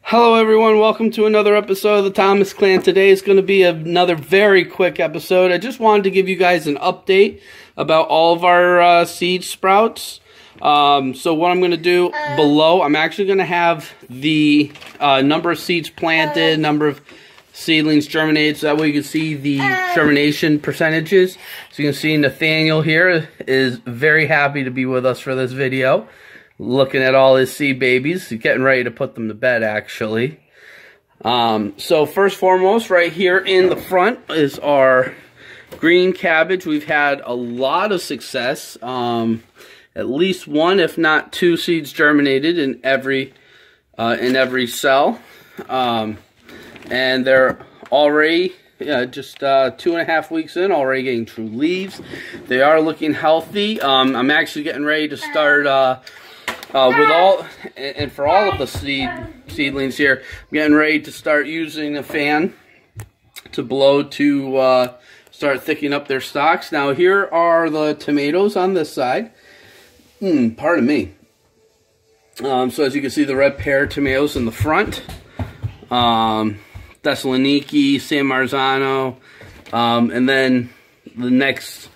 Hello everyone, welcome to another episode of the Thomas Clan. Today is going to be another very quick episode. I just wanted to give you guys an update about all of our seed sprouts. So what I'm going to do below, I'm actually going to have the number of seeds planted, number of seedlings germinated, so that way you can see the germination percentages. So you can see Nathaniel here is very happy to be with us for this video. Looking at all his seed babies. He's getting ready to put them to bed, actually. So first foremost, right here in the front is our green cabbage. We've had a lot of success. At least one, if not two, seeds germinated in every cell. And they're already just 2.5 weeks in, already getting true leaves. They are looking healthy. I'm actually getting ready to start for all of the seedlings here, I'm getting ready to start using a fan to blow to start thickening up their stalks. Now here are the tomatoes on this side. Pardon me. So as you can see, the red pear tomatoes in the front. Thessaloniki, San Marzano, and then the next,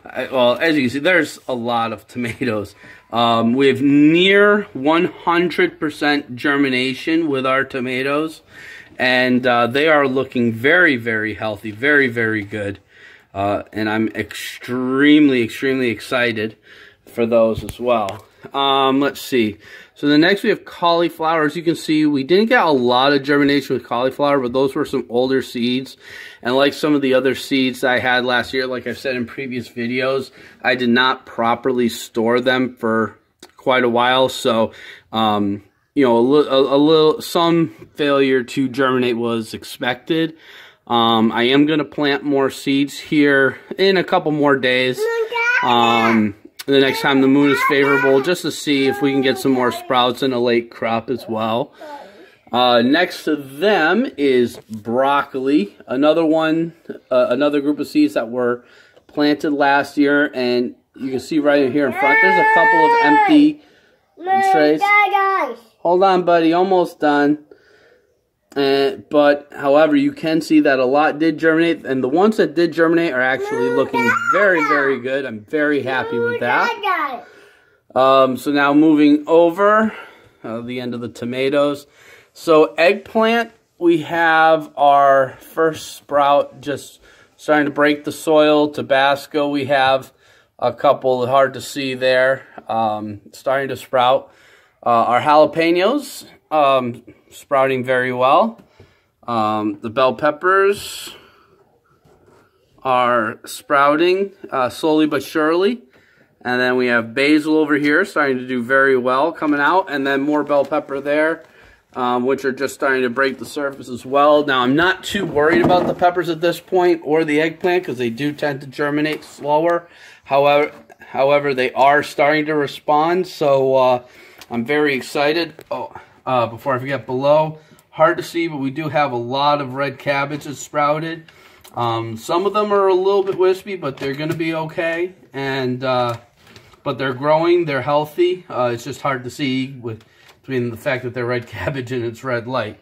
well, as you can see, there's a lot of tomatoes. We have near 100% germination with our tomatoes, and they are looking very, very healthy, very, very good. And I'm extremely excited for those as well. Let's see. So the next we have cauliflower. As you can see, we didn't get a lot of germination with cauliflower, but those were some older seeds. And like some of the other seeds I had last year, like I've said in previous videos, I did not properly store them for quite a while. So, you know, some failure to germinate was expected. I am going to plant more seeds here in a couple more days. The next time the moon is favorable, just to see if we can get some more sprouts in a late crop as well. Next to them is broccoli, another one, another group of seeds that were planted last year, and you can see right here in front, there's a couple of empty trays. Hold on, buddy, almost done. But however, you can see that a lot did germinate, and the ones that did germinate are actually looking very, very good. I'm very happy with that. So now moving over, the end of the tomatoes. So eggplant, we have our first sprout just starting to break the soil. Tabasco, we have a couple, hard to see there, starting to sprout. Our jalapenos, sprouting very well. The bell peppers are sprouting slowly but surely. And then we have basil over here starting to do very well coming out. And then more bell pepper there, which are just starting to break the surface as well. Now, I'm not too worried about the peppers at this point or the eggplant because they do tend to germinate slower. However, they are starting to respond. So I'm very excited. Before I forget, below, hard to see, but we do have a lot of red cabbages sprouted. Some of them are a little bit wispy, but they're going to be okay. And but they're growing, they're healthy. It's just hard to see between the fact that they're red cabbage and it's red light.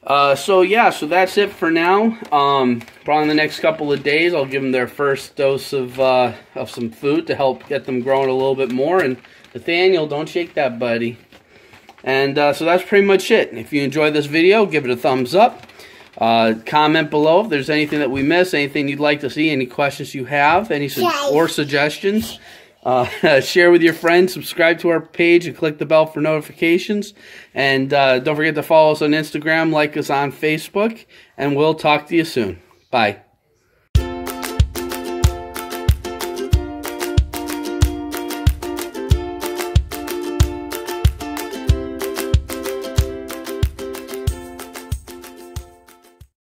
So yeah, so that's it for now. Probably in the next couple of days, I'll give them their first dose of some food to help get them growing a little bit more. And Nathaniel, don't shake that, buddy. And so that's pretty much it. If you enjoyed this video, give it a thumbs up. Comment below if there's anything that we missed, anything you'd like to see, any questions you have, or suggestions. Share with your friends, subscribe to our page, and click the bell for notifications. And don't forget to follow us on Instagram, like us on Facebook, and we'll talk to you soon. Bye.